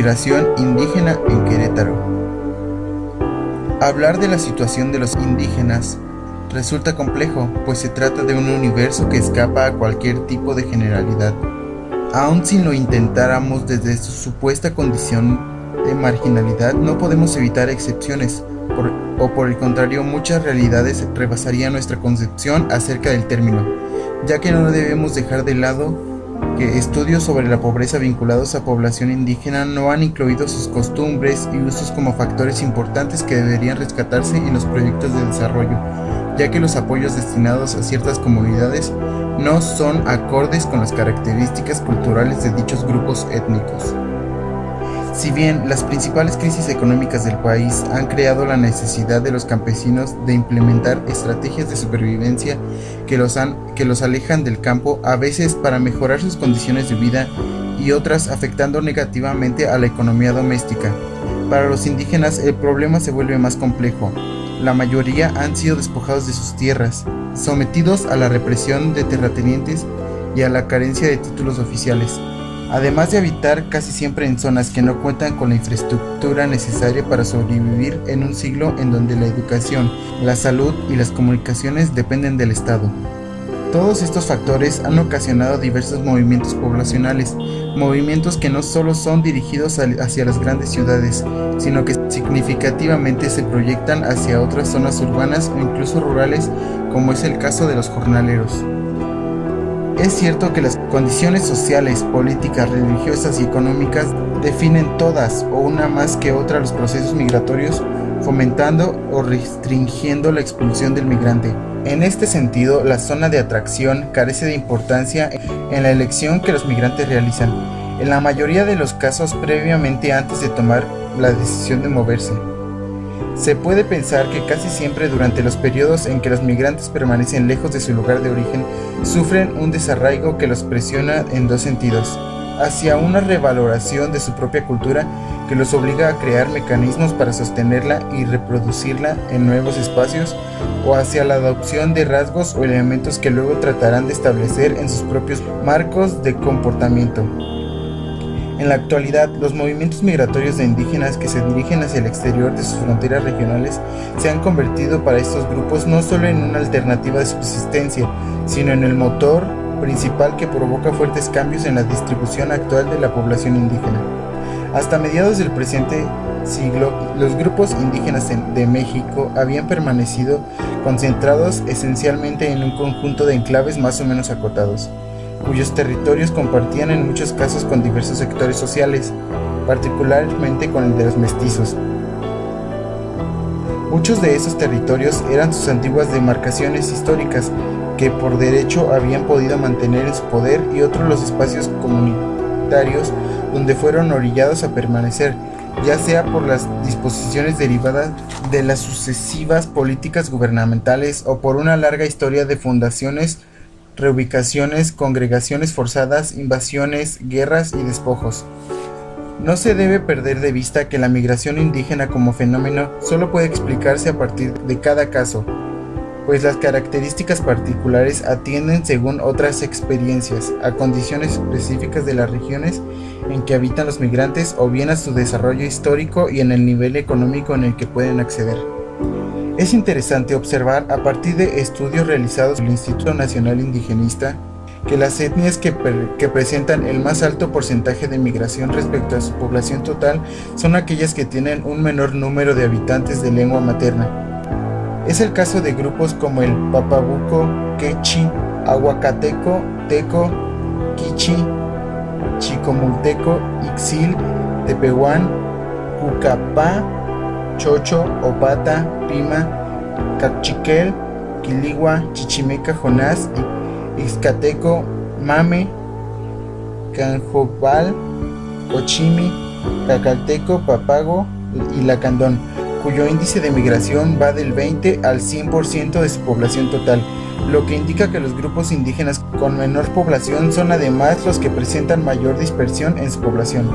migración indígena en Querétaro. Hablar de la situación de los indígenas resulta complejo, pues se trata de un universo que escapa a cualquier tipo de generalidad. Aun si lo intentáramos desde su supuesta condición de marginalidad, no podemos evitar excepciones, por el contrario, muchas realidades rebasarían nuestra concepción acerca del término, ya que no debemos dejar de lado que estudios sobre la pobreza vinculados a población indígena no han incluido sus costumbres y usos como factores importantes que deberían rescatarse en los proyectos de desarrollo, ya que los apoyos destinados a ciertas comunidades no son acordes con las características culturales de dichos grupos étnicos. Si bien las principales crisis económicas del país han creado la necesidad de los campesinos de implementar estrategias de supervivencia que los alejan del campo, a veces para mejorar sus condiciones de vida y otras afectando negativamente a la economía doméstica. Para los indígenas el problema se vuelve más complejo. La mayoría han sido despojados de sus tierras, sometidos a la represión de terratenientes y a la carencia de títulos oficiales, además de habitar casi siempre en zonas que no cuentan con la infraestructura necesaria para sobrevivir en un siglo en donde la educación, la salud y las comunicaciones dependen del Estado. Todos estos factores han ocasionado diversos movimientos poblacionales, movimientos que no solo son dirigidos hacia las grandes ciudades, sino que significativamente se proyectan hacia otras zonas urbanas o incluso rurales, como es el caso de los jornaleros. Es cierto que las condiciones sociales, políticas, religiosas y económicas definen todas o una más que otra los procesos migratorios, fomentando o restringiendo la expulsión del migrante. En este sentido, la zona de atracción carece de importancia en la elección que los migrantes realizan, en la mayoría de los casos previamente antes de tomar la decisión de moverse. Se puede pensar que casi siempre durante los periodos en que los migrantes permanecen lejos de su lugar de origen, sufren un desarraigo que los presiona en dos sentidos: hacia una revaloración de su propia cultura que los obliga a crear mecanismos para sostenerla y reproducirla en nuevos espacios, o hacia la adopción de rasgos o elementos que luego tratarán de establecer en sus propios marcos de comportamiento. En la actualidad, los movimientos migratorios de indígenas que se dirigen hacia el exterior de sus fronteras regionales se han convertido para estos grupos no solo en una alternativa de subsistencia, sino en el motor principal que provoca fuertes cambios en la distribución actual de la población indígena. Hasta mediados del presente siglo, los grupos indígenas de México habían permanecido concentrados esencialmente en un conjunto de enclaves más o menos acotados, cuyos territorios compartían en muchos casos con diversos sectores sociales, particularmente con el de los mestizos. Muchos de esos territorios eran sus antiguas demarcaciones históricas, que por derecho habían podido mantener en su poder, y otros los espacios comunitarios donde fueron orillados a permanecer, ya sea por las disposiciones derivadas de las sucesivas políticas gubernamentales o por una larga historia de fundaciones, reubicaciones, congregaciones forzadas, invasiones, guerras y despojos. No se debe perder de vista que la migración indígena como fenómeno solo puede explicarse a partir de cada caso, pues las características particulares atienden, según otras experiencias, a condiciones específicas de las regiones en que habitan los migrantes, o bien a su desarrollo histórico y en el nivel económico en el que pueden acceder. Es interesante observar, a partir de estudios realizados por el Instituto Nacional Indigenista, que las etnias que presentan el más alto porcentaje de migración respecto a su población total son aquellas que tienen un menor número de habitantes de lengua materna. Es el caso de grupos como el Papabuco, Quechi, Aguacateco, Teco, Quichi, Chicomulteco, Ixil, Tepehuán, Cucapá, Chocho, Opata, Pima, Cachiquel, Quiligua, Chichimeca, Jonás, Ixcateco, Mame, Canjobal, Cochimi, Cacalteco, Papago y Lacandón, cuyo índice de migración va del 20 al 100% de su población total, lo que indica que los grupos indígenas con menor población son además los que presentan mayor dispersión en su población.